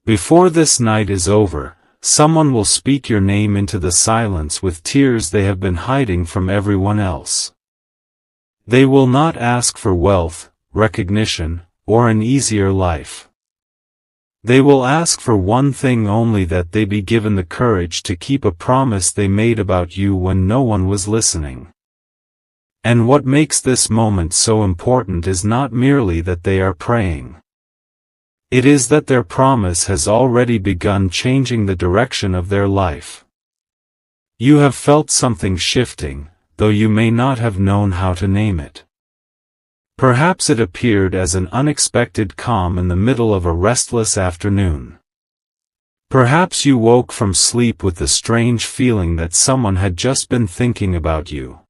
Before this night is over, someone will speak your name into the silence with tears they have been hiding from everyone else. They will not ask for wealth, recognition, or an easier life. They will ask for one thing only, that they be given the courage to keep a promise they made about you when no one was listening. And what makes this moment so important is not merely that they are praying. It is that their promise has already begun changing the direction of their life. You have felt something shifting, though you may not have known how to name it. Perhaps it appeared as an unexpected calm in the middle of a restless afternoon. Perhaps you woke from sleep with the strange feeling that someone had just been thinking about you.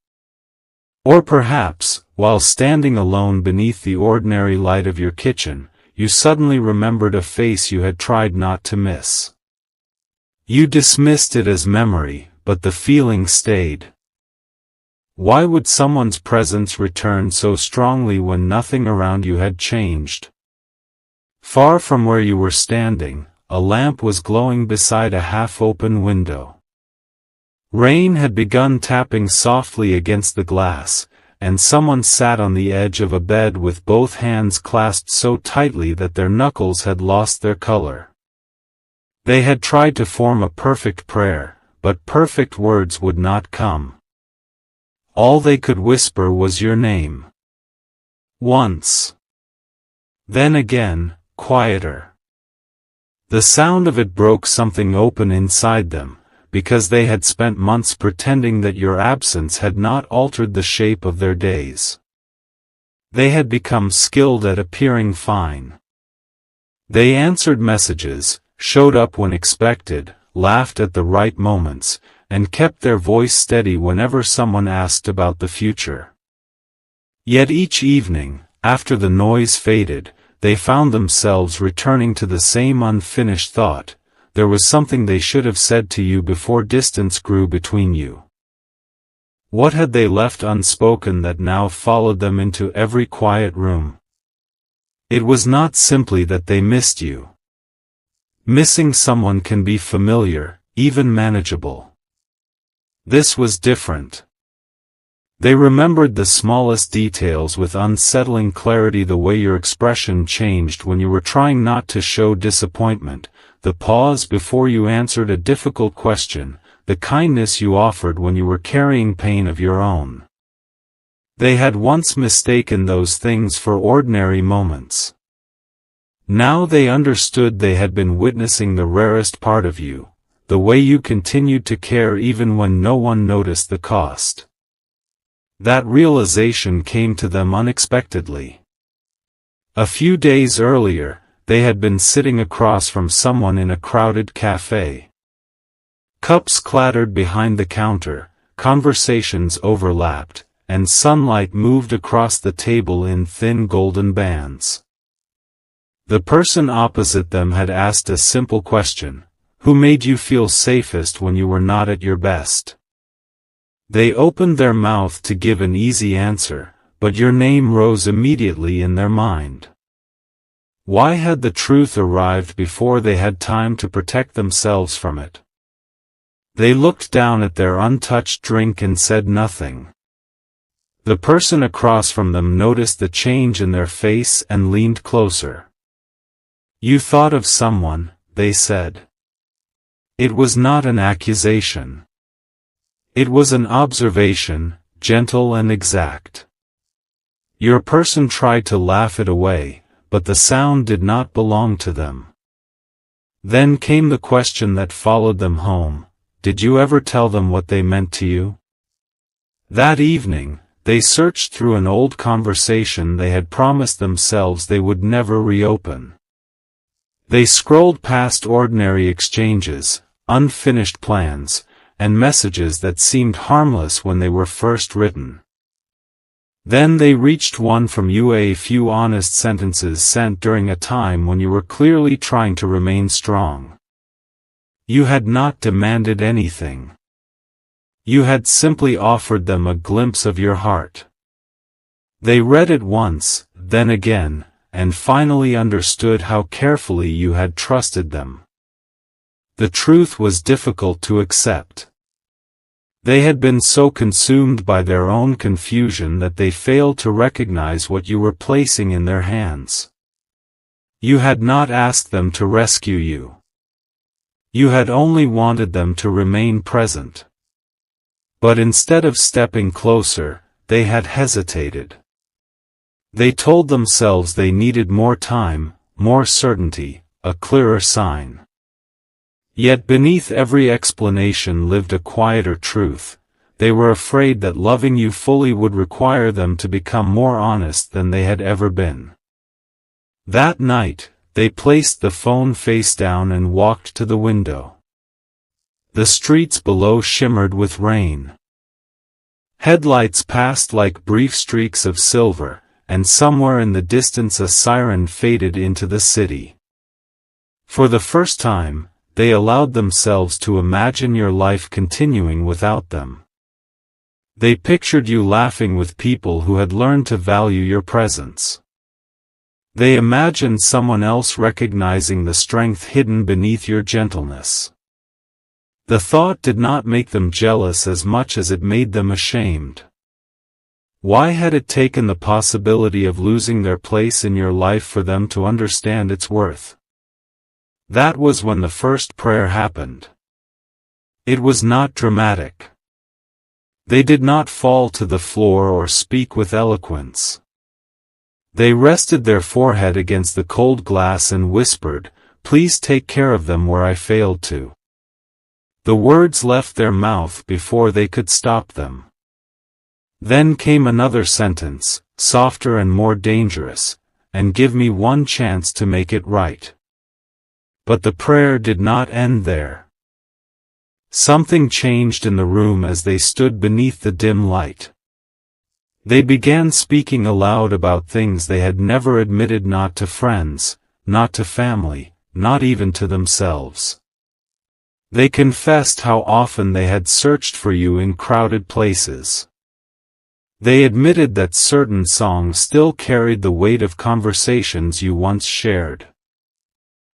Or perhaps, while standing alone beneath the ordinary light of your kitchen, you suddenly remembered a face you had tried not to miss. You dismissed it as memory, but the feeling stayed. Why would someone's presence return so strongly when nothing around you had changed? Far from where you were standing, a lamp was glowing beside a half-open window. Rain had begun tapping softly against the glass, and someone sat on the edge of a bed with both hands clasped so tightly that their knuckles had lost their color. They had tried to form a perfect prayer, but perfect words would not come. All they could whisper was your name. Once. Then again, quieter. The sound of it broke something open inside them, because they had spent months pretending that your absence had not altered the shape of their days. They had become skilled at appearing fine. They answered messages, showed up when expected, laughed at the right moments, and kept their voice steady whenever someone asked about the future. Yet each evening, after the noise faded, they found themselves returning to the same unfinished thought: there was something they should have said to you before distance grew between you. What had they left unspoken that now followed them into every quiet room? It was not simply that they missed you. Missing someone can be familiar, even manageable. This was different. They remembered the smallest details with unsettling clarity: the way your expression changed when you were trying not to show disappointment, the pause before you answered a difficult question, the kindness you offered when you were carrying pain of your own. They had once mistaken those things for ordinary moments. Now they understood they had been witnessing the rarest part of you, the way you continued to care even when no one noticed the cost. That realization came to them unexpectedly. A few days earlier, they had been sitting across from someone in a crowded cafe. Cups clattered behind the counter, conversations overlapped, and sunlight moved across the table in thin golden bands. The person opposite them had asked a simple question: who made you feel safest when you were not at your best? They opened their mouth to give an easy answer, but your name rose immediately in their mind. Why had the truth arrived before they had time to protect themselves from it? They looked down at their untouched drink and said nothing. The person across from them noticed the change in their face and leaned closer. You thought of someone, they said. It was not an accusation. It was an observation, gentle and exact. Your person tried to laugh it away, but the sound did not belong to them. Then came the question that followed them home: did you ever tell them what they meant to you? That evening, they searched through an old conversation they had promised themselves they would never reopen. They scrolled past ordinary exchanges, unfinished plans, and messages that seemed harmless when they were first written. Then they reached one from you, a few honest sentences sent during a time when you were clearly trying to remain strong. You had not demanded anything. You had simply offered them a glimpse of your heart. They read it once, then again, and finally understood how carefully you had trusted them. The truth was difficult to accept. They had been so consumed by their own confusion that they failed to recognize what you were placing in their hands. You had not asked them to rescue you. You had only wanted them to remain present. But instead of stepping closer, they had hesitated. They told themselves they needed more time, more certainty, a clearer sign. Yet beneath every explanation lived a quieter truth. They were afraid that loving you fully would require them to become more honest than they had ever been. That night, they placed the phone face down and walked to the window. The streets below shimmered with rain. Headlights passed like brief streaks of silver, and somewhere in the distance a siren faded into the city. For the first time, they allowed themselves to imagine your life continuing without them. They pictured you laughing with people who had learned to value your presence. They imagined someone else recognizing the strength hidden beneath your gentleness. The thought did not make them jealous as much as it made them ashamed. Why had it taken the possibility of losing their place in your life for them to understand its worth? That was when the first prayer happened. It was not dramatic. They did not fall to the floor or speak with eloquence. They rested their forehead against the cold glass and whispered, "Please take care of them where I failed to." The words left their mouth before they could stop them. Then came another sentence, softer and more dangerous, "And give me one chance to make it right." But the prayer did not end there. Something changed in the room as they stood beneath the dim light. They began speaking aloud about things they had never admitted, not to friends, not to family, not even to themselves. They confessed how often they had searched for you in crowded places. They admitted that certain songs still carried the weight of conversations you once shared.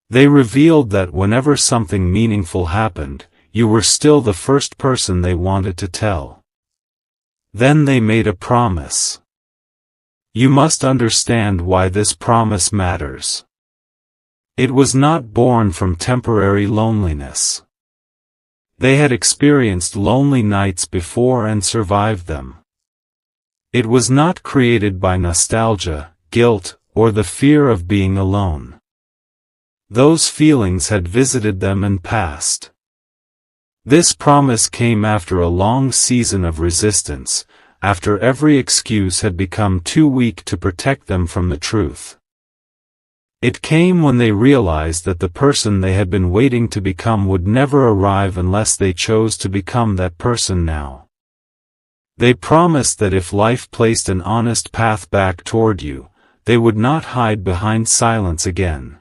They revealed that whenever something meaningful happened, you were still the first person they wanted to tell. Then they made a promise. You must understand why this promise matters. It was not born from temporary loneliness. They had experienced lonely nights before and survived them. It was not created by nostalgia, guilt, or the fear of being alone. Those feelings had visited them and passed. This promise came after a long season of resistance, after every excuse had become too weak to protect them from the truth. It came when they realized that the person they had been waiting to become would never arrive unless they chose to become that person now. They promised that if life placed an honest path back toward you, they would not hide behind silence again.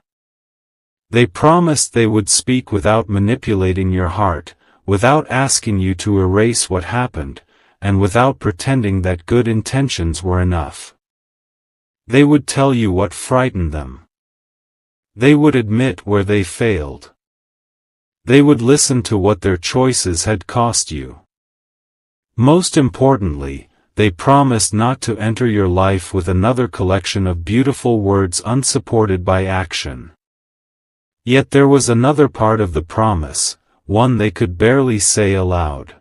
They promised they would speak without manipulating your heart, without asking you to erase what happened, and without pretending that good intentions were enough. They would tell you what frightened them. They would admit where they failed. They would listen to what their choices had cost you. Most importantly, they promised not to enter your life with another collection of beautiful words unsupported by action. Yet there was another part of the promise, one they could barely say aloud.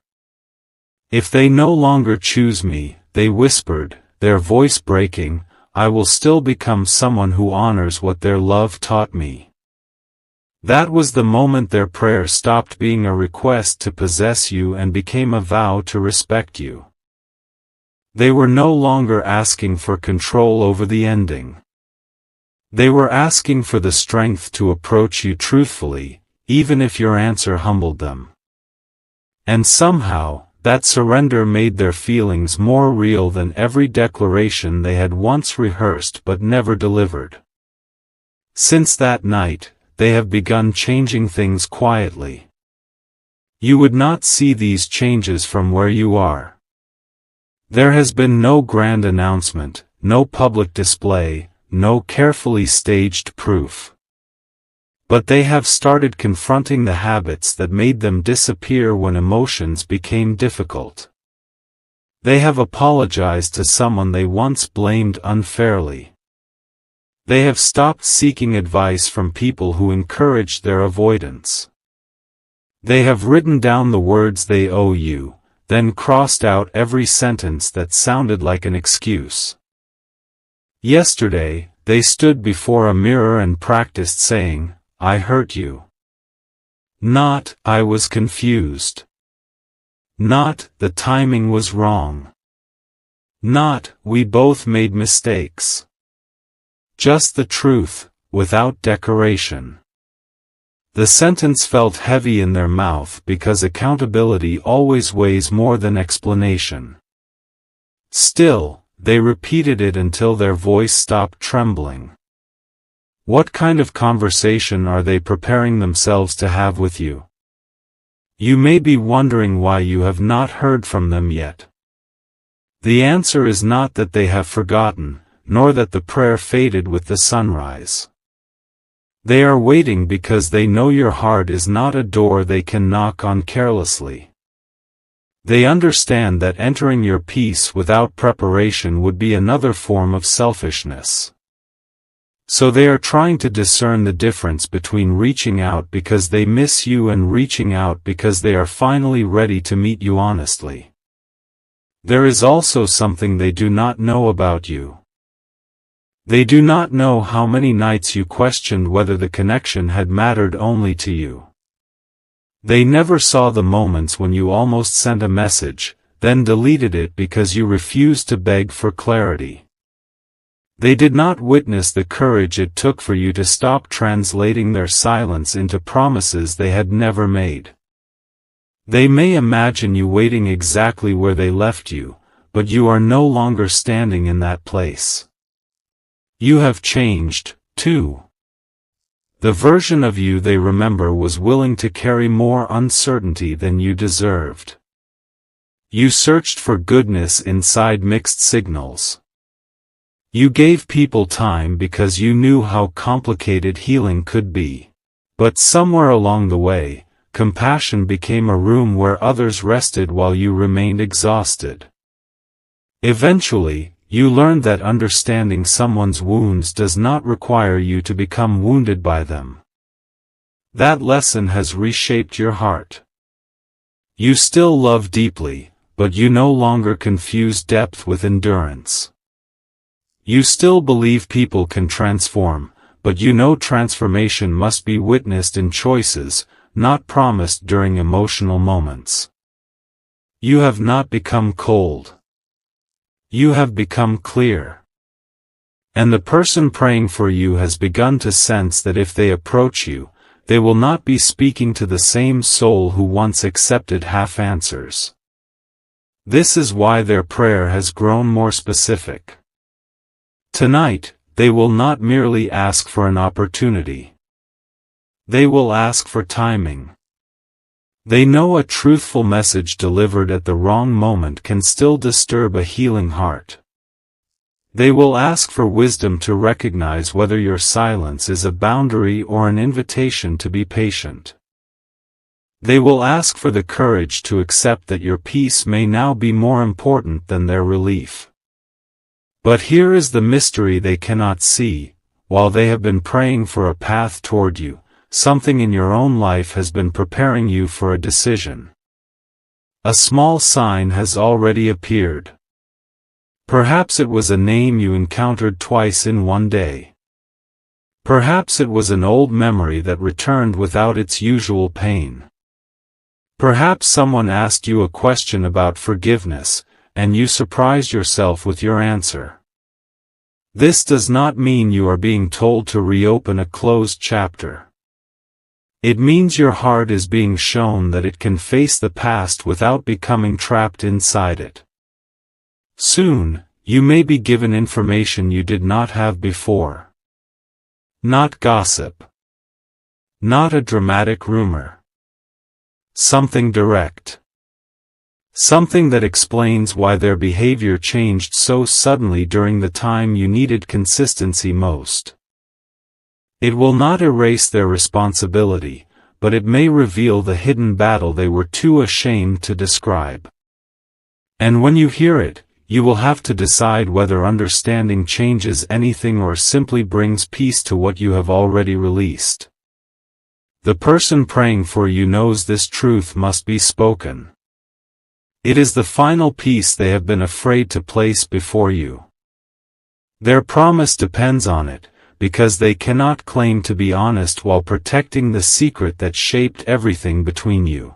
If they no longer choose me, they whispered, their voice breaking, I will still become someone who honors what their love taught me. That was the moment their prayer stopped being a request to possess you and became a vow to respect you. They were no longer asking for control over the ending. They were asking for the strength to approach you truthfully, even if your answer humbled them. And somehow, that surrender made their feelings more real than every declaration they had once rehearsed but never delivered. Since that night, they have begun changing things quietly. You would not see these changes from where you are. There has been no grand announcement, no public display, no carefully staged proof. But they have started confronting the habits that made them disappear when emotions became difficult. They have apologized to someone they once blamed unfairly. They have stopped seeking advice from people who encouraged their avoidance. They have written down the words they owe you, then crossed out every sentence that sounded like an excuse. Yesterday, they stood before a mirror and practiced saying, "I hurt you." Not, "I was confused." Not, "the timing was wrong." Not, "we both made mistakes." Just the truth, without decoration. The sentence felt heavy in their mouth because accountability always weighs more than explanation. Still, they repeated it until their voice stopped trembling. What kind of conversation are they preparing themselves to have with you? You may be wondering why you have not heard from them yet. The answer is not that they have forgotten, nor that the prayer faded with the sunrise. They are waiting because they know your heart is not a door they can knock on carelessly. They understand that entering your peace without preparation would be another form of selfishness. So they are trying to discern the difference between reaching out because they miss you and reaching out because they are finally ready to meet you honestly. There is also something they do not know about you. They do not know how many nights you questioned whether the connection had mattered only to you. They never saw the moments when you almost sent a message, then deleted it because you refused to beg for clarity. They did not witness the courage it took for you to stop translating their silence into promises they had never made. They may imagine you waiting exactly where they left you, but you are no longer standing in that place. You have changed, too. The version of you they remember was willing to carry more uncertainty than you deserved. You searched for goodness inside mixed signals. You gave people time because you knew how complicated healing could be. But somewhere along the way, compassion became a room where others rested while you remained exhausted. Eventually, you learned that understanding someone's wounds does not require you to become wounded by them. That lesson has reshaped your heart. You still love deeply, but you no longer confuse depth with endurance. You still believe people can transform, but you know transformation must be witnessed in choices, not promised during emotional moments. You have not become cold. You have become clear. And the person praying for you has begun to sense that if they approach you, they will not be speaking to the same soul who once accepted half answers. This is why their prayer has grown more specific. Tonight, they will not merely ask for an opportunity. They will ask for timing. They know a truthful message delivered at the wrong moment can still disturb a healing heart. They will ask for wisdom to recognize whether your silence is a boundary or an invitation to be patient. They will ask for the courage to accept that your peace may now be more important than their relief. But here is the mystery they cannot see: while they have been praying for a path toward you, something in your own life has been preparing you for a decision. A small sign has already appeared. Perhaps it was a name you encountered twice in one day. Perhaps it was an old memory that returned without its usual pain. Perhaps someone asked you a question about forgiveness, and you surprised yourself with your answer. This does not mean you are being told to reopen a closed chapter. It means your heart is being shown that it can face the past without becoming trapped inside it. Soon, you may be given information you did not have before. Not gossip. Not a dramatic rumor. Something direct. Something that explains why their behavior changed so suddenly during the time you needed consistency most. It will not erase their responsibility, but it may reveal the hidden battle they were too ashamed to describe. And when you hear it, you will have to decide whether understanding changes anything or simply brings peace to what you have already released. The person praying for you knows this truth must be spoken. It is the final piece they have been afraid to place before you. Their promise depends on it, because they cannot claim to be honest while protecting the secret that shaped everything between you.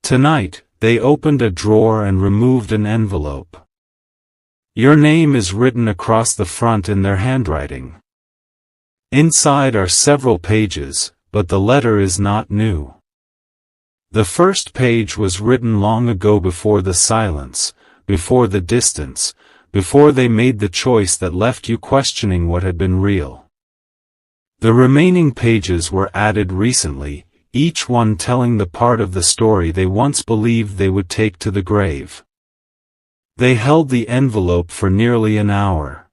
Tonight, they opened a drawer and removed an envelope. Your name is written across the front in their handwriting. Inside are several pages, but the letter is not new. The first page was written long ago, before the silence, before the distance, before they made the choice that left you questioning what had been real. The remaining pages were added recently, each one telling the part of the story they once believed they would take to the grave. They held the envelope for nearly an hour.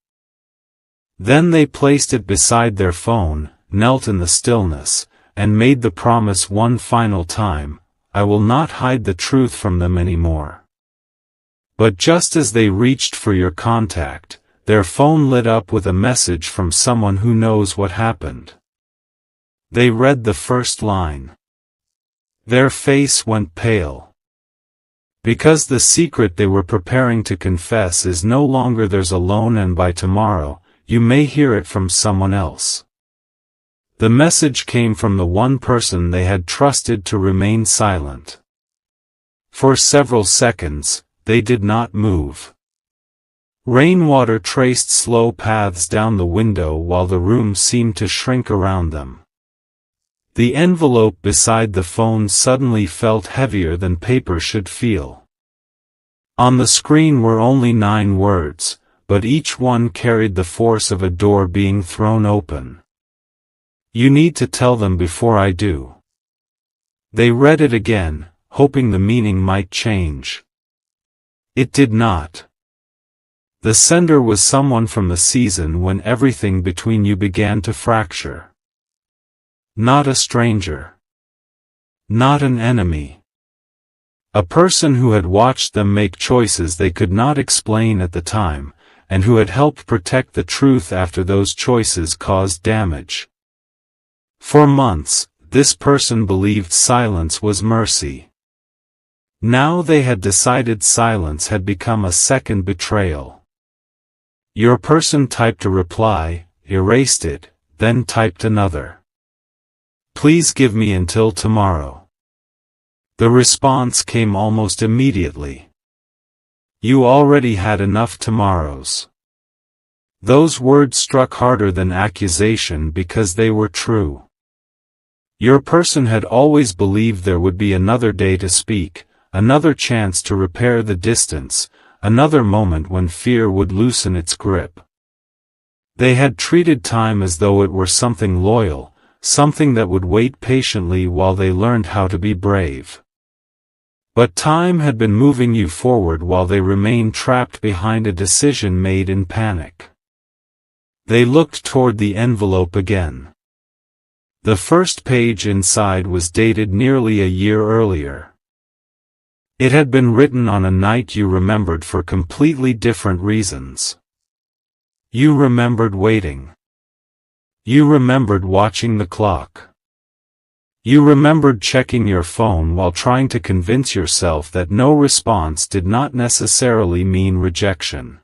Then they placed it beside their phone, knelt in the stillness, and made the promise one final time: I will not hide the truth from them anymore. But just as they reached for your contact, their phone lit up with a message from someone who knows what happened. They read the first line. Their face went pale. Because the secret they were preparing to confess is no longer theirs alone, and by tomorrow, you may hear it from someone else. The message came from the one person they had trusted to remain silent. For several seconds, they did not move. Rainwater traced slow paths down the window while the room seemed to shrink around them. The envelope beside the phone suddenly felt heavier than paper should feel. On the screen were only 9 words, but each one carried the force of a door being thrown open. You need to tell them before I do. They read it again, hoping the meaning might change. It did not. The sender was someone from the season when everything between you began to fracture. Not a stranger. Not an enemy. A person who had watched them make choices they could not explain at the time, and who had helped protect the truth after those choices caused damage. For months, this person believed silence was mercy. Now they had decided silence had become a second betrayal. Your person typed a reply, erased it, then typed another. Please give me until tomorrow. The response came almost immediately. You already had enough tomorrows. Those words struck harder than accusation because they were true. Your person had always believed there would be another day to speak, another chance to repair the distance, another moment when fear would loosen its grip. They had treated time as though it were something loyal, something that would wait patiently while they learned how to be brave. But time had been moving you forward while they remained trapped behind a decision made in panic. They looked toward the envelope again. The first page inside was dated nearly a year earlier. It had been written on a night you remembered for completely different reasons. You remembered waiting. You remembered watching the clock. You remembered checking your phone while trying to convince yourself that no response did not necessarily mean rejection.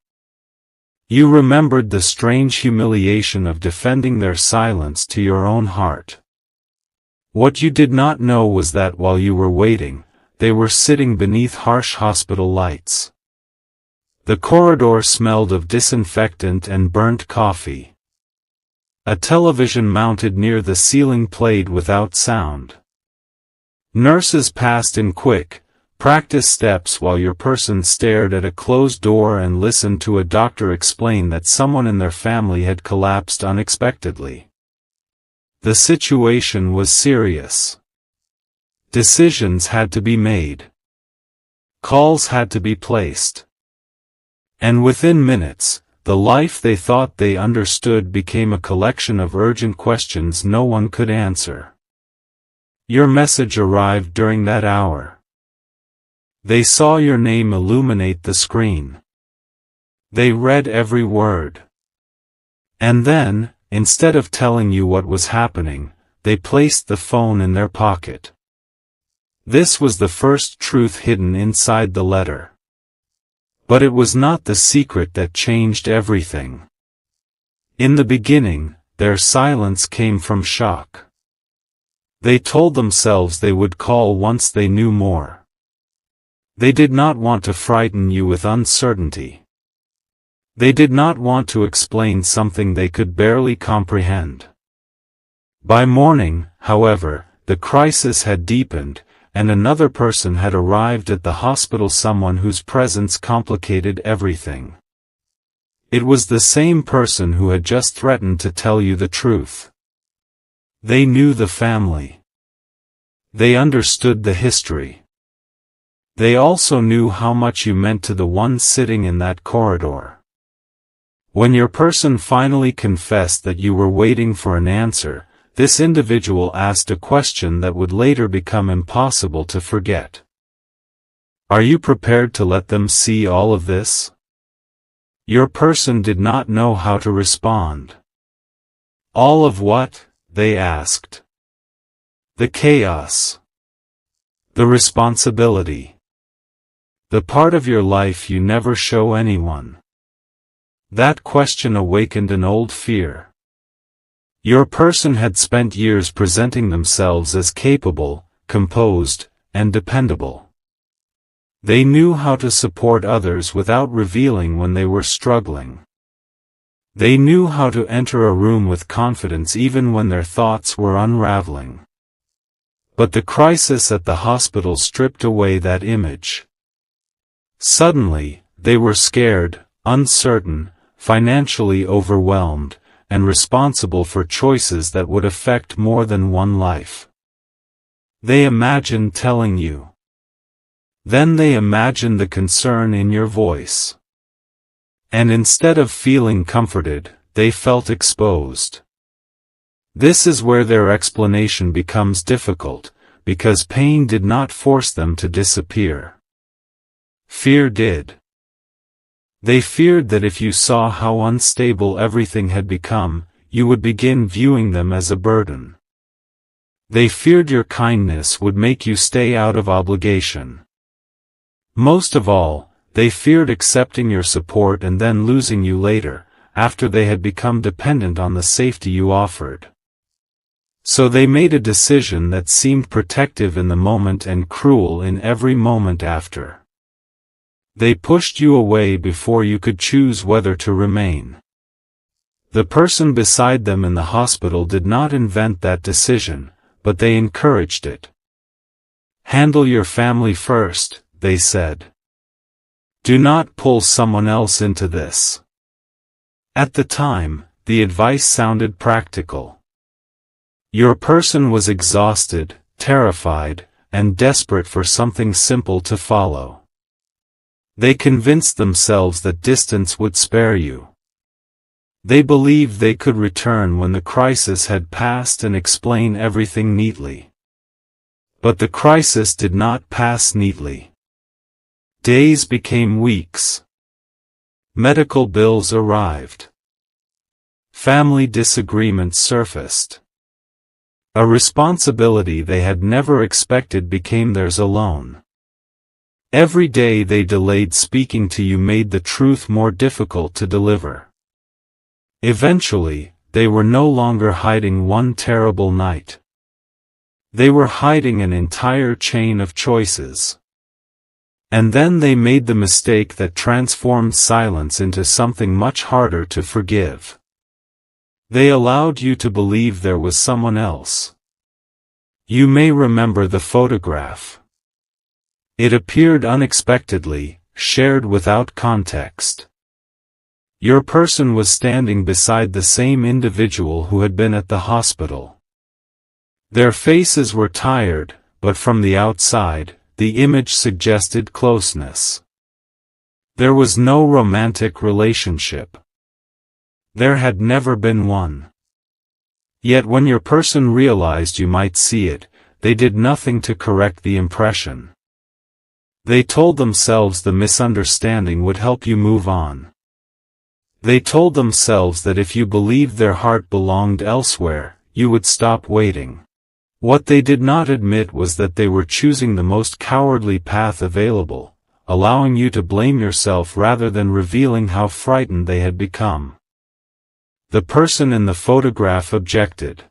You remembered the strange humiliation of defending their silence to your own heart. What you did not know was that while you were waiting, they were sitting beneath harsh hospital lights. The corridor smelled of disinfectant and burnt coffee. A television mounted near the ceiling played without sound. Nurses passed in quick, practice steps while your person stared at a closed door and listened to a doctor explain that someone in their family had collapsed unexpectedly. The situation was serious. Decisions had to be made. Calls had to be placed. And within minutes, the life they thought they understood became a collection of urgent questions no one could answer. Your message arrived during that hour. They saw your name illuminate the screen. They read every word. And then, instead of telling you what was happening, they placed the phone in their pocket. This was the first truth hidden inside the letter. But it was not the secret that changed everything. In the beginning, their silence came from shock. They told themselves they would call once they knew more. They did not want to frighten you with uncertainty. They did not want to explain something they could barely comprehend. By morning, however, the crisis had deepened, and another person had arrived at the hospital, someone whose presence complicated everything. It was the same person who had just threatened to tell you the truth. They knew the family. They understood the history. They also knew how much you meant to the one sitting in that corridor. When your person finally confessed that you were waiting for an answer, this individual asked a question that would later become impossible to forget. Are you prepared to let them see all of this? Your person did not know how to respond. All of what? They asked. The chaos. The responsibility. The part of your life you never show anyone. That question awakened an old fear. Your person had spent years presenting themselves as capable, composed, and dependable. They knew how to support others without revealing when they were struggling. They knew how to enter a room with confidence even when their thoughts were unraveling. But the crisis at the hospital stripped away that image. Suddenly, they were scared, uncertain, financially overwhelmed, and responsible for choices that would affect more than one life. They imagined telling you. Then they imagined the concern in your voice. And instead of feeling comforted, they felt exposed. This is where their explanation becomes difficult, because pain did not force them to disappear. Fear did. They feared that if you saw how unstable everything had become, you would begin viewing them as a burden. They feared your kindness would make you stay out of obligation. Most of all, they feared accepting your support and then losing you later, after they had become dependent on the safety you offered. So they made a decision that seemed protective in the moment and cruel in every moment after. They pushed you away before you could choose whether to remain. The person beside them in the hospital did not invent that decision, but they encouraged it. Handle your family first, they said. Do not pull someone else into this. At the time, the advice sounded practical. Your person was exhausted, terrified, and desperate for something simple to follow. They convinced themselves that distance would spare you. They believed they could return when the crisis had passed and explain everything neatly. But the crisis did not pass neatly. Days became weeks. Medical bills arrived. Family disagreements surfaced. A responsibility they had never expected became theirs alone. Every day they delayed speaking to you made the truth more difficult to deliver. Eventually, they were no longer hiding one terrible night. They were hiding an entire chain of choices. And then they made the mistake that transformed silence into something much harder to forgive. They allowed you to believe there was someone else. You may remember the photograph. It appeared unexpectedly, shared without context. Your person was standing beside the same individual who had been at the hospital. Their faces were tired, but from the outside, the image suggested closeness. There was no romantic relationship. There had never been one. Yet when your person realized you might see it, they did nothing to correct the impression. They told themselves the misunderstanding would help you move on. They told themselves that if you believed their heart belonged elsewhere, you would stop waiting. What they did not admit was that they were choosing the most cowardly path available, allowing you to blame yourself rather than revealing how frightened they had become. The person in the photograph objected.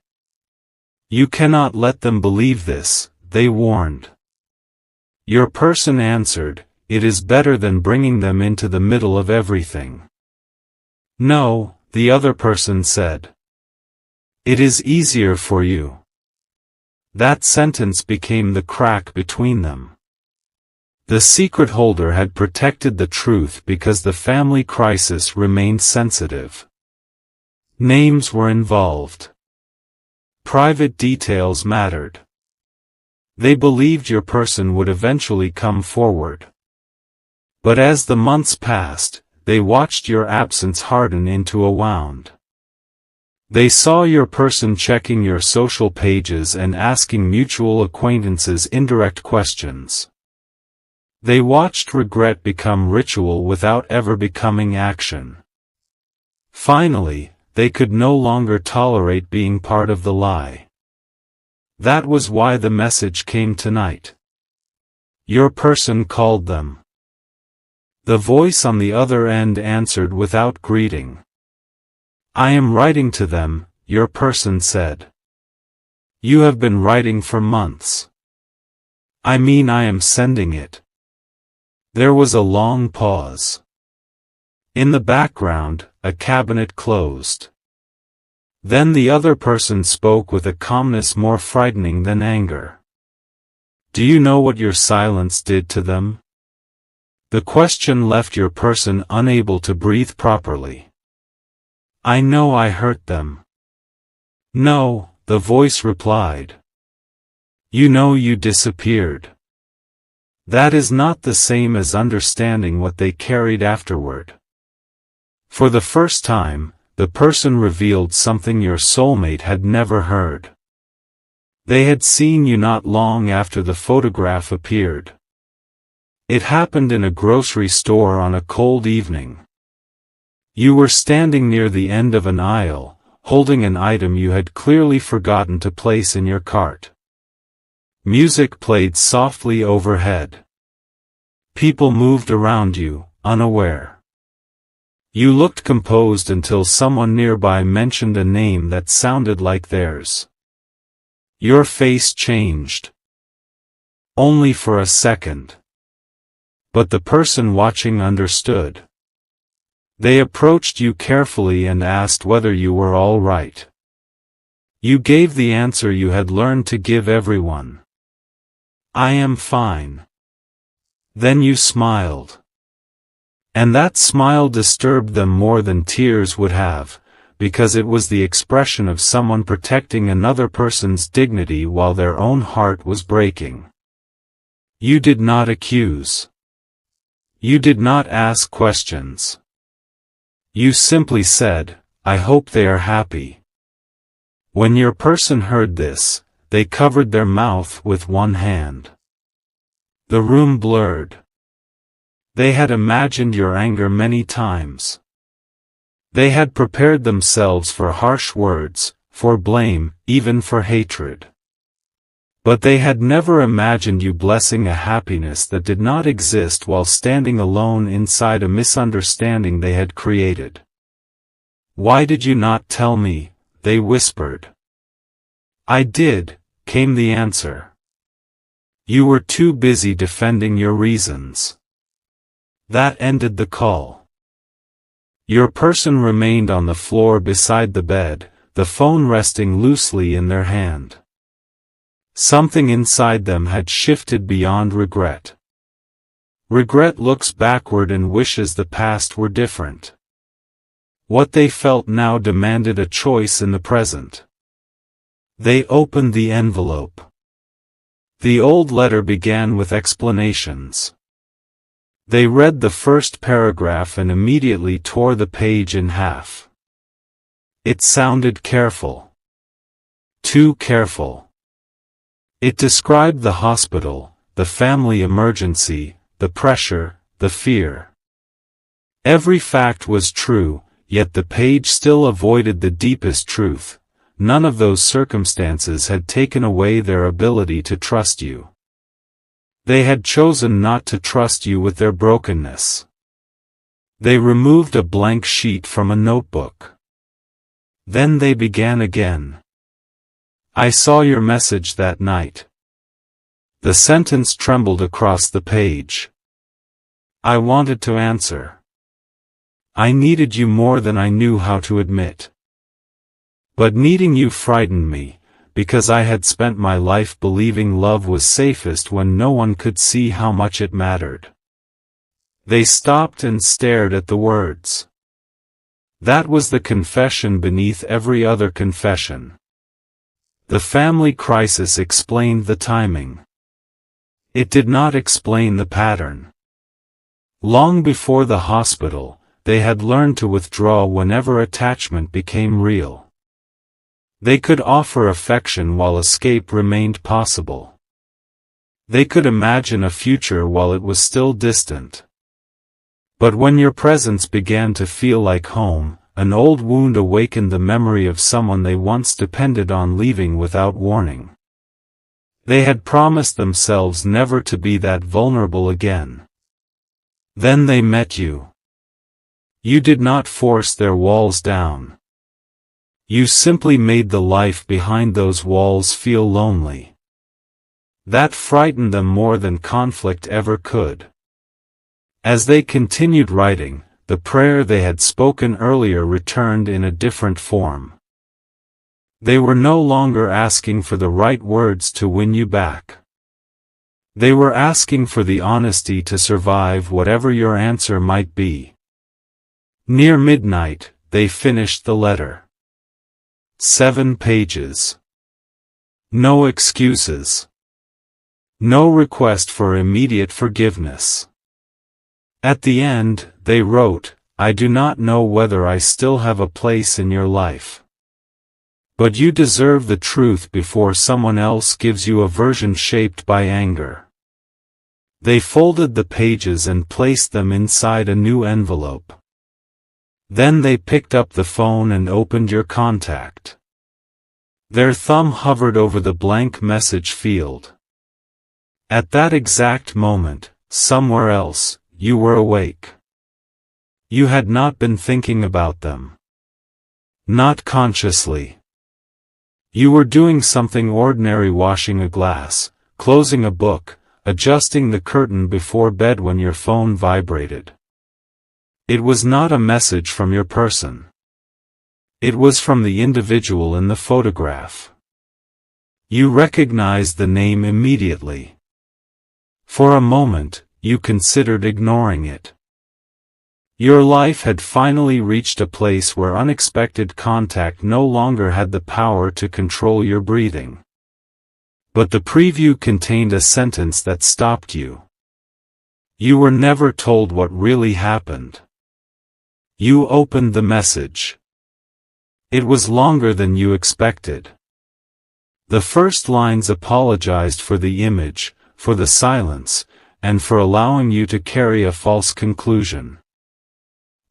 You cannot let them believe this, they warned. Your person answered, it is better than bringing them into the middle of everything. No, the other person said. It is easier for you. That sentence became the crack between them. The secret holder had protected the truth because the family crisis remained sensitive. Names were involved. Private details mattered. They believed your person would eventually come forward. But as the months passed, they watched your absence harden into a wound. They saw your person checking your social pages and asking mutual acquaintances indirect questions. They watched regret become ritual without ever becoming action. Finally, they could no longer tolerate being part of the lie. That was why the message came tonight. Your person called them. The voice on the other end answered without greeting. I am writing to them, your person said. You have been writing for months. I mean, I am sending it. There was a long pause. In the background, a cabinet closed. Then the other person spoke with a calmness more frightening than anger. Do you know what your silence did to them? The question left your person unable to breathe properly. I know I hurt them. No, the voice replied. You know you disappeared. That is not the same as understanding what they carried afterward. For the first time, the person revealed something your soulmate had never heard. They had seen you not long after the photograph appeared. It happened in a grocery store on a cold evening. You were standing near the end of an aisle, holding an item you had clearly forgotten to place in your cart. Music played softly overhead. People moved around you, unaware. You looked composed until someone nearby mentioned a name that sounded like theirs. Your face changed. Only for a second. But the person watching understood. They approached you carefully and asked whether you were all right. You gave the answer you had learned to give everyone. I am fine. Then you smiled. And that smile disturbed them more than tears would have, because it was the expression of someone protecting another person's dignity while their own heart was breaking. You did not accuse. You did not ask questions. You simply said, I hope they are happy. When your person heard this, they covered their mouth with one hand. The room blurred. They had imagined your anger many times. They had prepared themselves for harsh words, for blame, even for hatred. But they had never imagined you blessing a happiness that did not exist while standing alone inside a misunderstanding they had created. Why did you not tell me? They whispered. I did, came the answer. You were too busy defending your reasons. That ended the call. Your person remained on the floor beside the bed, the phone resting loosely in their hand. Something inside them had shifted beyond regret. Regret looks backward and wishes the past were different. What they felt now demanded a choice in the present. They opened the envelope. The old letter began with explanations. They read the first paragraph and immediately tore the page in half. It sounded careful. Too careful. It described the hospital, the family emergency, the pressure, the fear. Every fact was true, yet the page still avoided the deepest truth. None of those circumstances had taken away their ability to trust you. They had chosen not to trust you with their brokenness. They removed a blank sheet from a notebook. Then they began again. I saw your message that night. The sentence trembled across the page. I wanted to answer. I needed you more than I knew how to admit. But needing you frightened me, because I had spent my life believing love was safest when no one could see how much it mattered. They stopped and stared at the words. That was the confession beneath every other confession. The family crisis explained the timing. It did not explain the pattern. Long before the hospital, they had learned to withdraw whenever attachment became real. They could offer affection while escape remained possible. They could imagine a future while it was still distant. But when your presence began to feel like home, an old wound awakened the memory of someone they once depended on leaving without warning. They had promised themselves never to be that vulnerable again. Then they met you. You did not force their walls down. You simply made the life behind those walls feel lonely. That frightened them more than conflict ever could. As they continued writing, the prayer they had spoken earlier returned in a different form. They were no longer asking for the right words to win you back. They were asking for the honesty to survive whatever your answer might be. Near midnight, they finished the letter. 7 pages. No excuses. No request for immediate forgiveness. At the end, they wrote, I do not know whether I still have a place in your life. But you deserve the truth before someone else gives you a version shaped by anger. They folded the pages and placed them inside a new envelope. Then they picked up the phone and opened your contact. Their thumb hovered over the blank message field. At that exact moment, somewhere else, you were awake. You had not been thinking about them. Not consciously. You were doing something ordinary, washing a glass, closing a book, adjusting the curtain before bed when your phone vibrated. It was not a message from your person. It was from the individual in the photograph. You recognized the name immediately. For a moment, you considered ignoring it. Your life had finally reached a place where unexpected contact no longer had the power to control your breathing. But the preview contained a sentence that stopped you. You were never told what really happened. You opened the message. It was longer than you expected. The first lines apologized for the image, for the silence, and for allowing you to carry a false conclusion.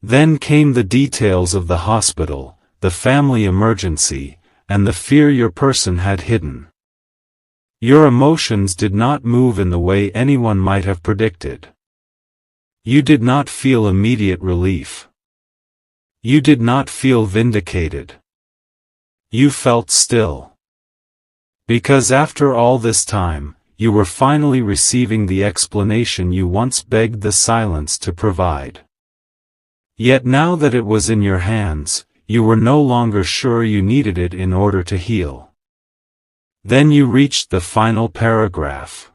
Then came the details of the hospital, the family emergency, and the fear your person had hidden. Your emotions did not move in the way anyone might have predicted. You did not feel immediate relief. You did not feel vindicated. You felt still. Because after all this time, you were finally receiving the explanation you once begged the silence to provide. Yet now that it was in your hands, you were no longer sure you needed it in order to heal. Then you reached the final paragraph.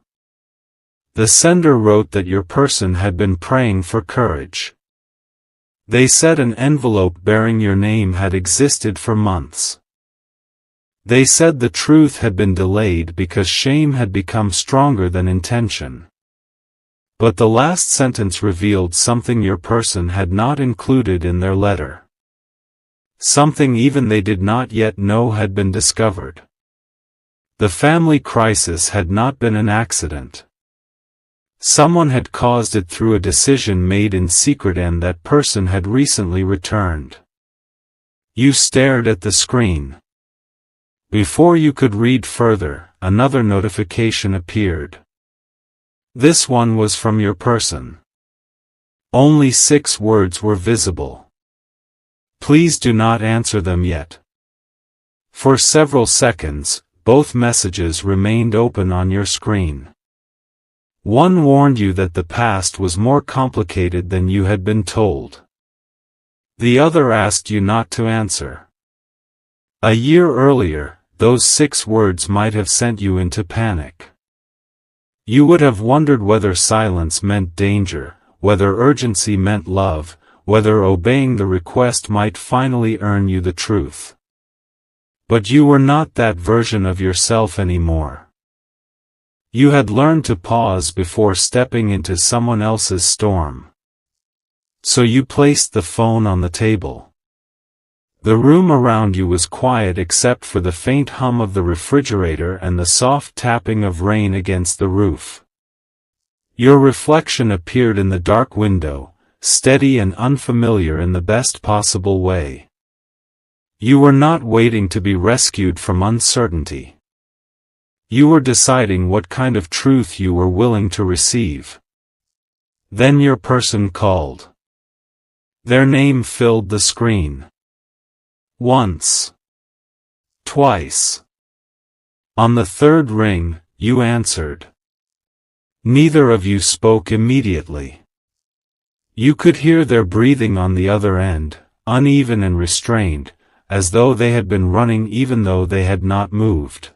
The sender wrote that your person had been praying for courage. They said an envelope bearing your name had existed for months. They said the truth had been delayed because shame had become stronger than intention. But the last sentence revealed something your person had not included in their letter. Something even they did not yet know had been discovered. The family crisis had not been an accident. Someone had caused it through a decision made in secret, and that person had recently returned. You stared at the screen. Before you could read further, another notification appeared. This one was from your person. Only 6 words were visible. Please do not answer them yet. For several seconds, both messages remained open on your screen. One warned you that the past was more complicated than you had been told. The other asked you not to answer. A year earlier, those 6 words might have sent you into panic. You would have wondered whether silence meant danger, whether urgency meant love, whether obeying the request might finally earn you the truth. But you were not that version of yourself anymore. You had learned to pause before stepping into someone else's storm. So you placed the phone on the table. The room around you was quiet except for the faint hum of the refrigerator and the soft tapping of rain against the roof. Your reflection appeared in the dark window, steady and unfamiliar in the best possible way. You were not waiting to be rescued from uncertainty. You were deciding what kind of truth you were willing to receive. Then your person called. Their name filled the screen. Once. Twice. On the 3rd ring, you answered. Neither of you spoke immediately. You could hear their breathing on the other end, uneven and restrained, as though they had been running even though they had not moved.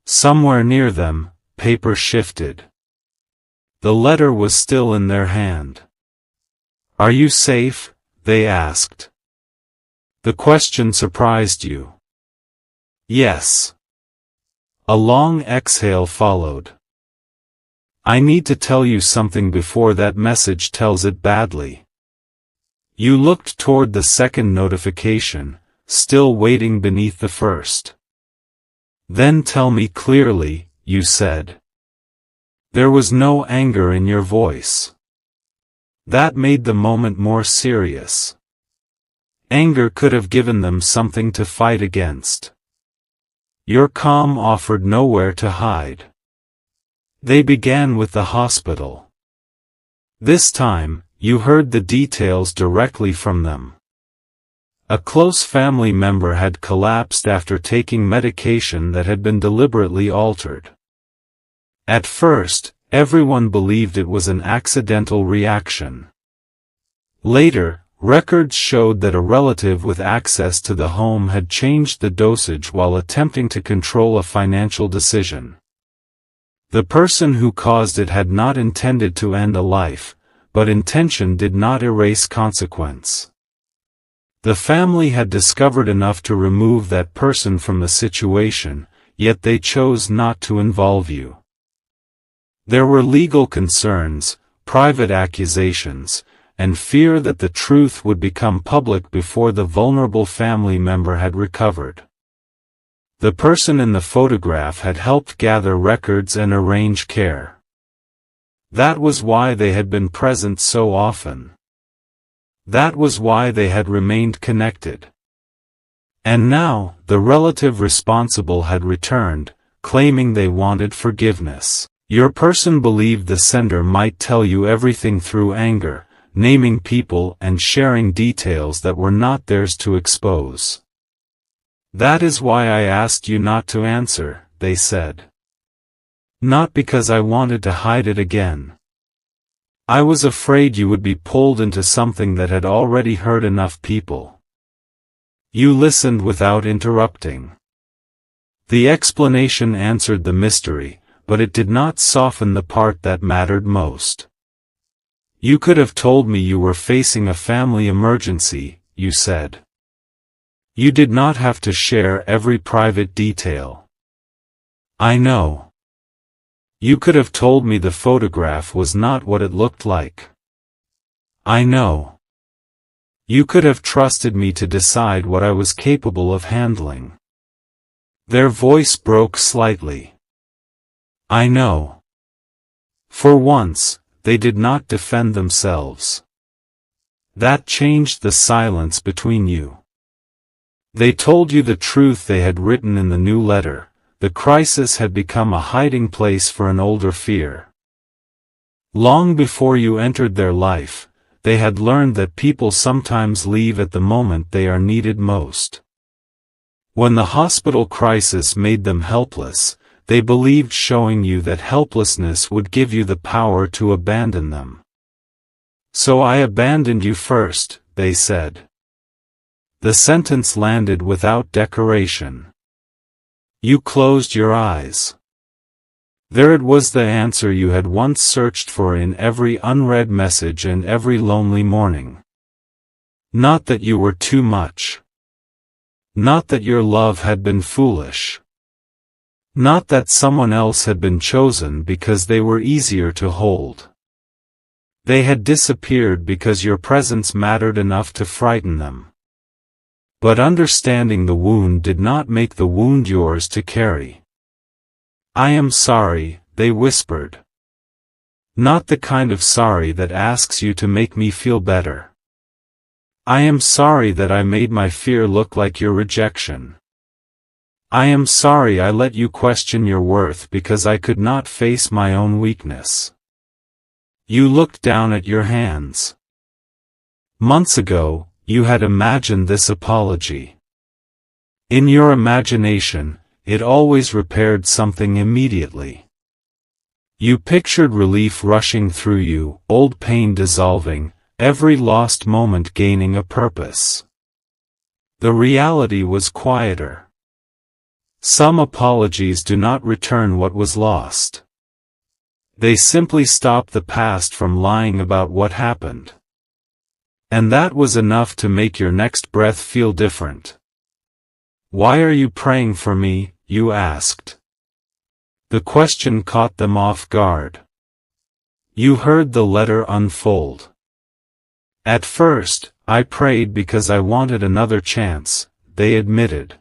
Somewhere near them, paper shifted. The letter was still in their hand. Are you safe? They asked. The question surprised you. Yes. A long exhale followed. I need to tell you something before that message tells it badly. You looked toward the 2nd notification, still waiting beneath the 1st. Then tell me clearly, you said. There was no anger in your voice. That made the moment more serious. Anger could have given them something to fight against. Your calm offered nowhere to hide. They began with the hospital. This time, you heard the details directly from them. A close family member had collapsed after taking medication that had been deliberately altered. At first, everyone believed it was an accidental reaction. Later, records showed that a relative with access to the home had changed the dosage while attempting to control a financial decision. The person who caused it had not intended to end a life, but intention did not erase consequence. The family had discovered enough to remove that person from the situation, yet they chose not to involve you. There were legal concerns, private accusations, and fear that the truth would become public before the vulnerable family member had recovered. The person in the photograph had helped gather records and arrange care. That was why they had been present so often. That was why they had remained connected. And now, the relative responsible had returned, claiming they wanted forgiveness. Your person believed the sender might tell you everything through anger, naming people and sharing details that were not theirs to expose. That is why I asked you not to answer, they said. Not because I wanted to hide it again. I was afraid you would be pulled into something that had already hurt enough people. You listened without interrupting. The explanation answered the mystery, but it did not soften the part that mattered most. You could have told me you were facing a family emergency, you said. You did not have to share every private detail. I know. You could have told me the photograph was not what it looked like. I know. You could have trusted me to decide what I was capable of handling. Their voice broke slightly. I know. For once, they did not defend themselves. That changed the silence between you. They told you the truth they had written in the new letter. The crisis had become a hiding place for an older fear. Long before you entered their life, they had learned that people sometimes leave at the moment they are needed most. When the hospital crisis made them helpless, they believed showing you that helplessness would give you the power to abandon them. So I abandoned you first, they said. The sentence landed without decoration. You closed your eyes. There it was, the answer you had once searched for in every unread message and every lonely morning. Not that you were too much. Not that your love had been foolish. Not that someone else had been chosen because they were easier to hold. They had disappeared because your presence mattered enough to frighten them. But understanding the wound did not make the wound yours to carry. I am sorry, they whispered. Not the kind of sorry that asks you to make me feel better. I am sorry that I made my fear look like your rejection. I am sorry I let you question your worth because I could not face my own weakness. You looked down at your hands. Months ago, you had imagined this apology. In your imagination, it always repaired something immediately. You pictured relief rushing through you, old pain dissolving, every lost moment gaining a purpose. The reality was quieter. Some apologies do not return what was lost. They simply stop the past from lying about what happened. And that was enough to make your next breath feel different. Why are you praying for me? You asked. The question caught them off guard. You heard the letter unfold. At first, I prayed because I wanted another chance, they admitted.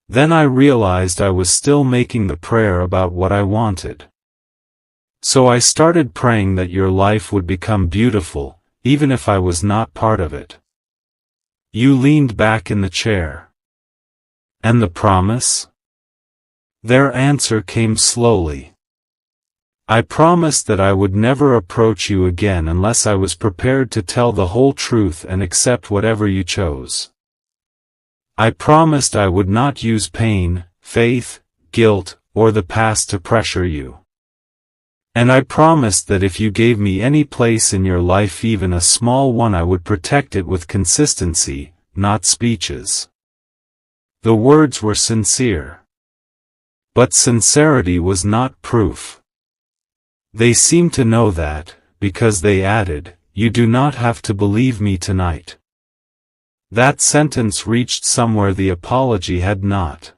Then I realized I was still making the prayer about what I wanted. So I started praying that your life would become beautiful, even if I was not part of it. You leaned back in the chair. And the promise? Their answer came slowly. I promised that I would never approach you again unless I was prepared to tell the whole truth and accept whatever you chose. I promised I would not use pain, faith, guilt, or the past to pressure you. And I promised that if you gave me any place in your life, even a small one, I would protect it with consistency, not speeches. The words were sincere. But sincerity was not proof. They seemed to know that, because they added, "You do not have to believe me tonight." That sentence reached somewhere the apology had not.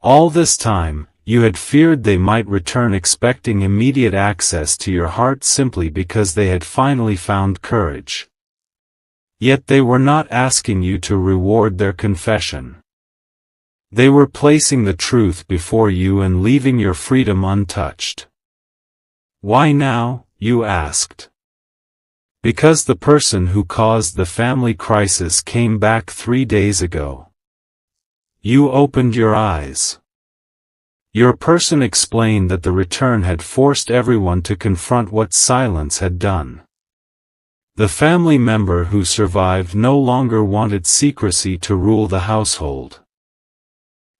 All this time, you had feared they might return, expecting immediate access to your heart simply because they had finally found courage. Yet they were not asking you to reward their confession. They were placing the truth before you and leaving your freedom untouched. Why now? You asked. Because the person who caused the family crisis came back 3 days ago. You opened your eyes. Your person explained that the return had forced everyone to confront what silence had done. The family member who survived no longer wanted secrecy to rule the household.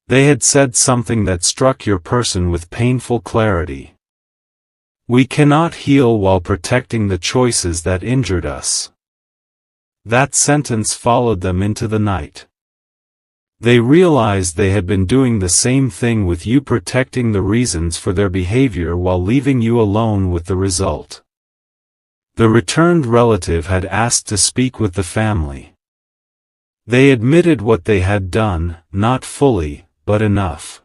They had said something that struck your person with painful clarity. We cannot heal while protecting the choices that injured us. That sentence followed them into the night. They realized they had been doing the same thing with you, protecting the reasons for their behavior while leaving you alone with the result. The returned relative had asked to speak with the family. They admitted what they had done, not fully, but enough.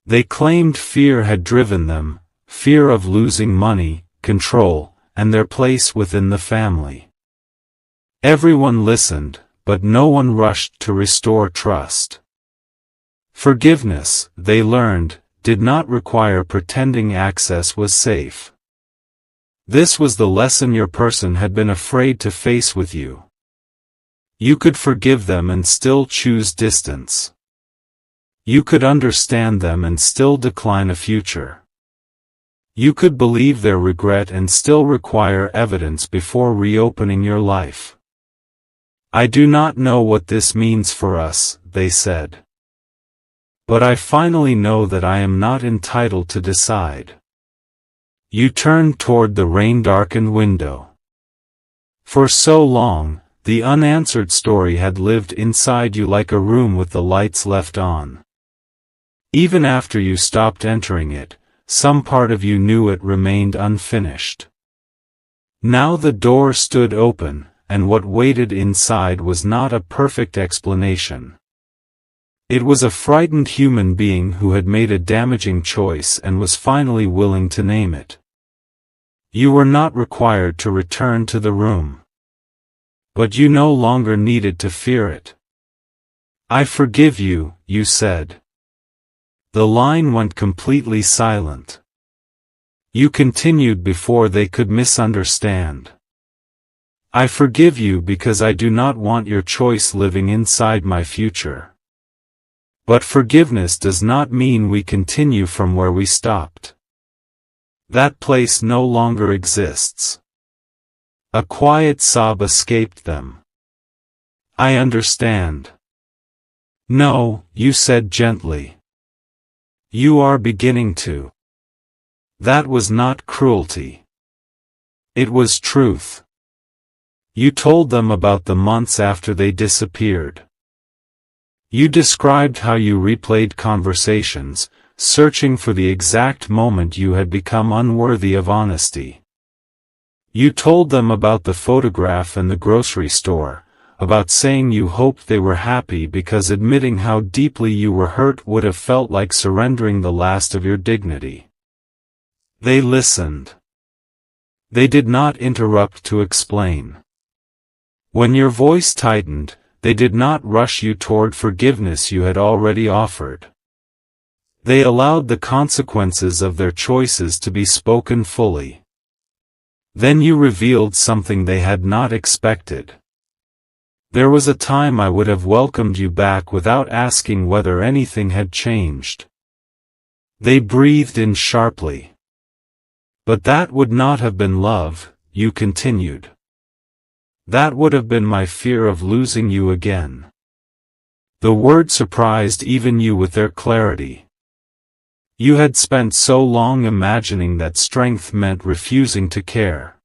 They claimed fear had driven them, fear of losing money, control, and their place within the family. Everyone listened, but no one rushed to restore trust. Forgiveness, they learned, did not require pretending access was safe. This was the lesson your person had been afraid to face with you. You could forgive them and still choose distance. You could understand them and still decline a future. You could believe their regret and still require evidence before reopening your life. I do not know what this means for us, they said. But I finally know that I am not entitled to decide. You turned toward the rain-darkened window. For so long, the unanswered story had lived inside you like a room with the lights left on. Even after you stopped entering it, some part of you knew it remained unfinished. Now the door stood open, and what waited inside was not a perfect explanation. It was a frightened human being who had made a damaging choice and was finally willing to name it. You were not required to return to the room. But you no longer needed to fear it. I forgive you, you said. The line went completely silent. You continued before they could misunderstand. I forgive you because I do not want your choice living inside my future. But forgiveness does not mean we continue from where we stopped. That place no longer exists. A quiet sob escaped them. I understand. No, you said gently. You are beginning to. That was not cruelty. It was truth. You told them about the months after they disappeared. You described how you replayed conversations, searching for the exact moment you had become unworthy of honesty. You told them about the photograph and the grocery store, about saying you hoped they were happy because admitting how deeply you were hurt would have felt like surrendering the last of your dignity. They listened. They did not interrupt to explain. When your voice tightened, they did not rush you toward forgiveness you had already offered. They allowed the consequences of their choices to be spoken fully. Then you revealed something they had not expected. There was a time I would have welcomed you back without asking whether anything had changed. They breathed in sharply. But that would not have been love, you continued. That would have been my fear of losing you again. The word surprised even you with their clarity. You had spent so long imagining that strength meant refusing to care.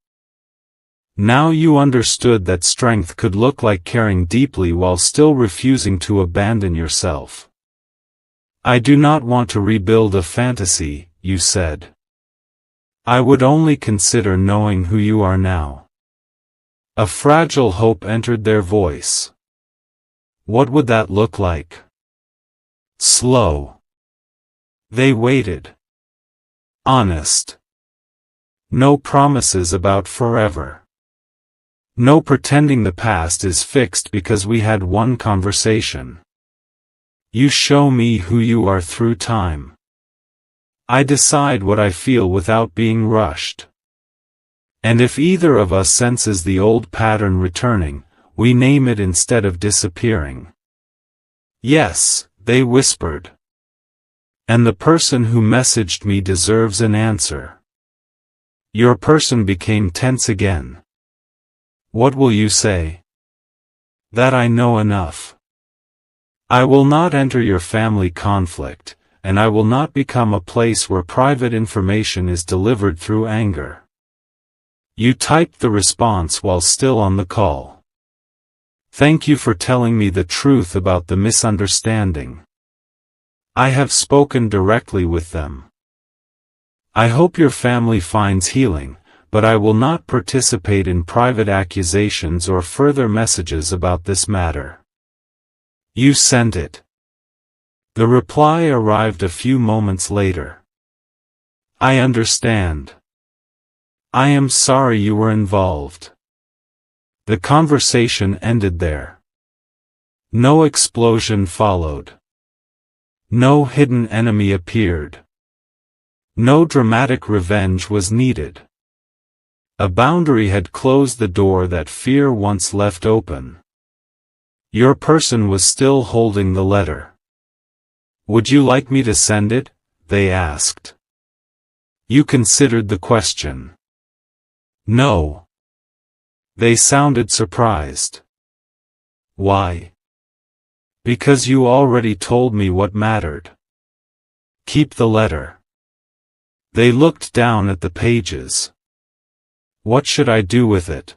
Now you understood that strength could look like caring deeply while still refusing to abandon yourself. I do not want to rebuild a fantasy, you said. I would only consider knowing who you are now. A fragile hope entered their voice. What would that look like? Slow. They waited. Honest. No promises about forever. No pretending the past is fixed because we had one conversation. You show me who you are through time. I decide what I feel without being rushed. And if either of us senses the old pattern returning, we name it instead of disappearing. Yes, they whispered. And the person who messaged me deserves an answer. Your person became tense again. What will you say? That I know enough. I will not enter your family conflict, and I will not become a place where private information is delivered through anger. You typed the response while still on the call. Thank you for telling me the truth about the misunderstanding. I have spoken directly with them. I hope your family finds healing, but I will not participate in private accusations or further messages about this matter. You sent it. The reply arrived a few moments later. I understand. I am sorry you were involved. The conversation ended there. No explosion followed. No hidden enemy appeared. No dramatic revenge was needed. A boundary had closed the door that fear once left open. Your person was still holding the letter. Would you like me to send it? They asked. You considered the question. No. They sounded surprised. Why? Because you already told me what mattered. Keep the letter. They looked down at the pages. What should I do with it?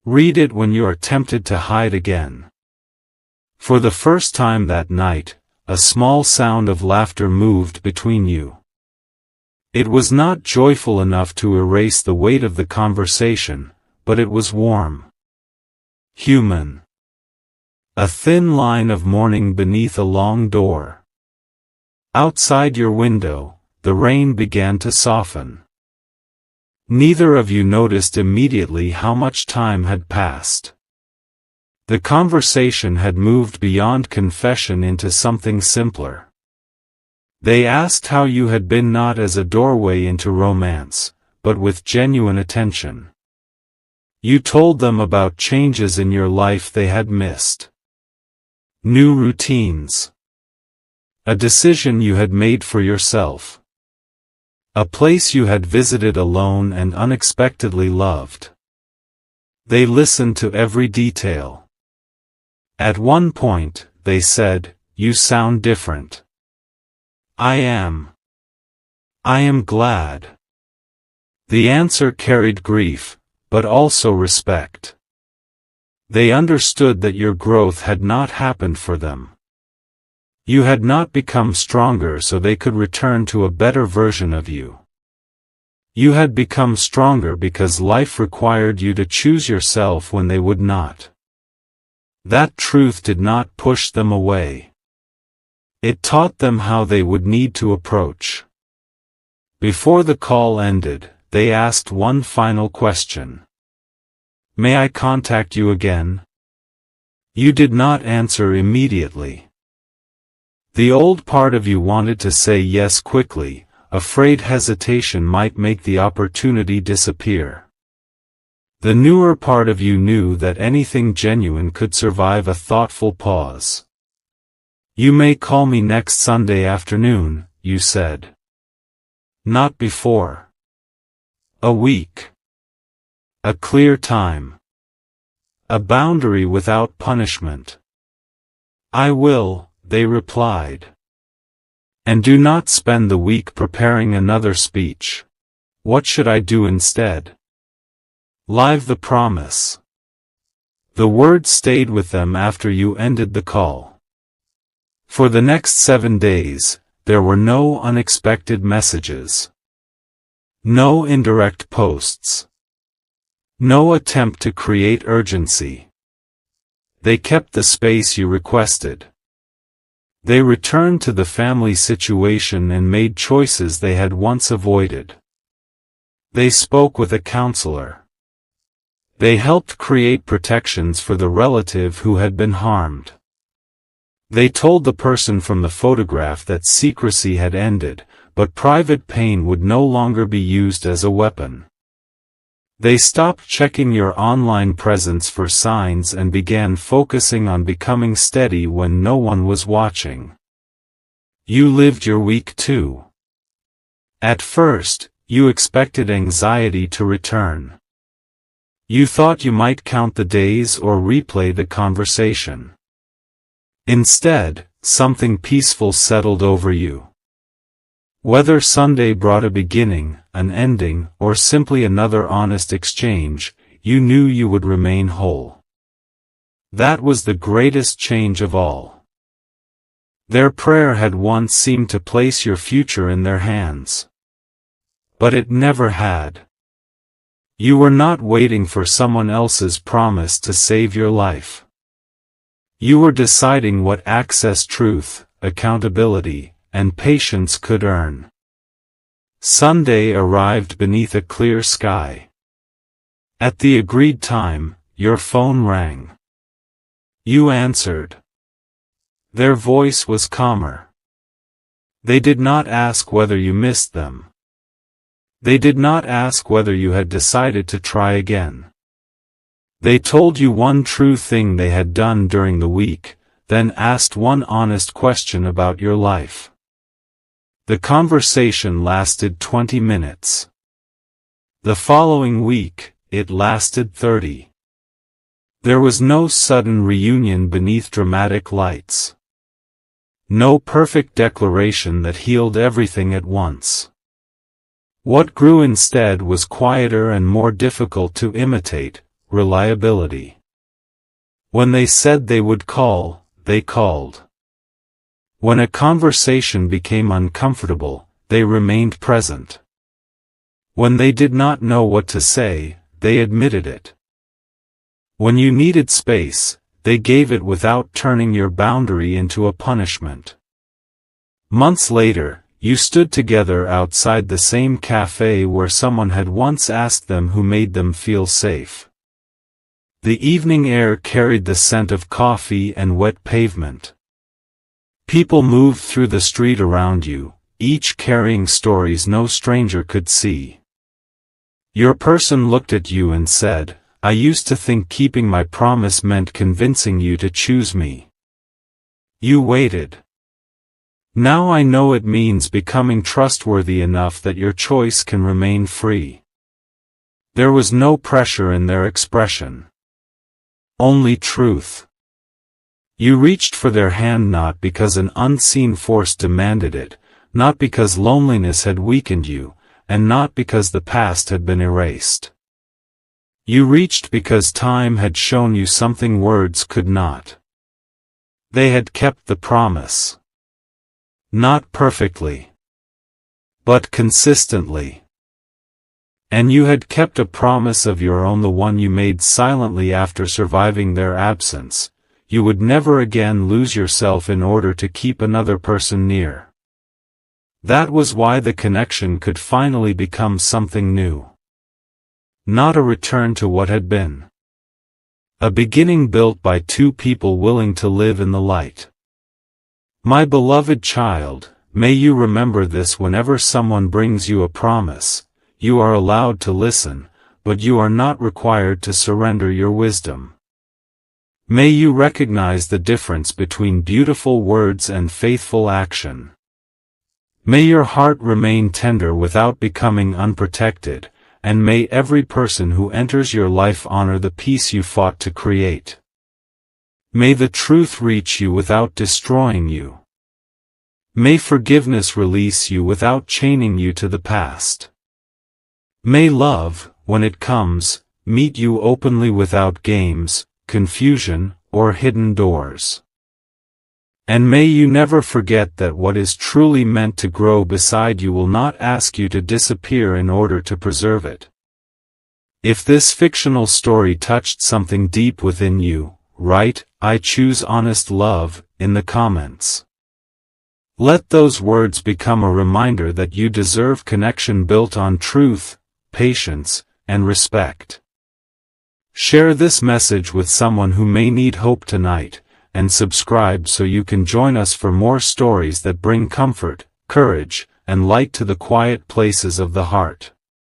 Read it when you are tempted to hide again. For the first time that night, a small sound of laughter moved between you. It was not joyful enough to erase the weight of the conversation, but it was warm. Human. A thin line of morning beneath a long door. Outside your window, the rain began to soften. Neither of you noticed immediately how much time had passed. The conversation had moved beyond confession into something simpler. They asked how you had been, not as a doorway into romance, but with genuine attention. You told them about changes in your life they had missed. New routines. A decision you had made for yourself. A place you had visited alone and unexpectedly loved. They listened to every detail. At one point, they said, "You sound different." I am glad. The answer carried grief, but also respect. They understood that your growth had not happened for them. You had not become stronger so they could return to a better version of you. You had become stronger because life required you to choose yourself when they would not. That truth did not push them away. It taught them how they would need to approach. Before the call ended, they asked one final question. May I contact you again? You did not answer immediately. The old part of you wanted to say yes quickly, afraid hesitation might make the opportunity disappear. The newer part of you knew that anything genuine could survive a thoughtful pause. You may call me next Sunday afternoon, you said. Not before. A week. A clear time. A boundary without punishment. I will, they replied. And do not spend the week preparing another speech. What should I do instead? Live the promise. The word stayed with them after you ended the call. For the next 7 days, there were no unexpected messages. No indirect posts. No attempt to create urgency. They kept the space you requested. They returned to the family situation and made choices they had once avoided. They spoke with a counselor. They helped create protections for the relative who had been harmed. They told the person from the photograph that secrecy had ended, but private pain would no longer be used as a weapon. They stopped checking your online presence for signs and began focusing on becoming steady when no one was watching. You lived your week too. At first, you expected anxiety to return. You thought you might count the days or replay the conversation. Instead, something peaceful settled over you. Whether Sunday brought a beginning, an ending, or simply another honest exchange, you knew you would remain whole. That was the greatest change of all. Their prayer had once seemed to place your future in their hands. But it never had. You were not waiting for someone else's promise to save your life. You were deciding what access truth, accountability, and patience could earn. Sunday arrived beneath a clear sky. At the agreed time, your phone rang. You answered. Their voice was calmer. They did not ask whether you missed them. They did not ask whether you had decided to try again. They told you one true thing they had done during the week, then asked one honest question about your life. The conversation lasted 20 minutes. The following week, it lasted 30. There was no sudden reunion beneath dramatic lights. No perfect declaration that healed everything at once. What grew instead was quieter and more difficult to imitate, reliability. When they said they would call, they called. When a conversation became uncomfortable, they remained present. When they did not know what to say, they admitted it. When you needed space, they gave it without turning your boundary into a punishment. Months later, you stood together outside the same cafe where someone had once asked them who made them feel safe. The evening air carried the scent of coffee and wet pavement. People moved through the street around you, each carrying stories no stranger could see. Your person looked at you and said, "I used to think keeping my promise meant convincing you to choose me." You waited. Now I know it means becoming trustworthy enough that your choice can remain free. There was no pressure in their expression. Only truth. You reached for their hand not because an unseen force demanded it, not because loneliness had weakened you, and not because the past had been erased. You reached because time had shown you something words could not. They had kept the promise. Not perfectly, but consistently. And you had kept a promise of your own, the one you made silently after surviving their absence. You would never again lose yourself in order to keep another person near. That was why the connection could finally become something new. Not a return to what had been. A beginning built by two people willing to live in the light. My beloved child, may you remember this: whenever someone brings you a promise, you are allowed to listen, but you are not required to surrender your wisdom. May you recognize the difference between beautiful words and faithful action. May your heart remain tender without becoming unprotected, and may every person who enters your life honor the peace you fought to create. May the truth reach you without destroying you. May forgiveness release you without chaining you to the past. May love, when it comes, meet you openly without games, confusion, or hidden doors. And may you never forget that what is truly meant to grow beside you will not ask you to disappear in order to preserve it. If this fictional story touched something deep within you, write, "I choose honest love," in the comments. Let those words become a reminder that you deserve connection built on truth, patience, and respect. Share this message with someone who may need hope tonight, and subscribe so you can join us for more stories that bring comfort, courage, and light to the quiet places of the heart.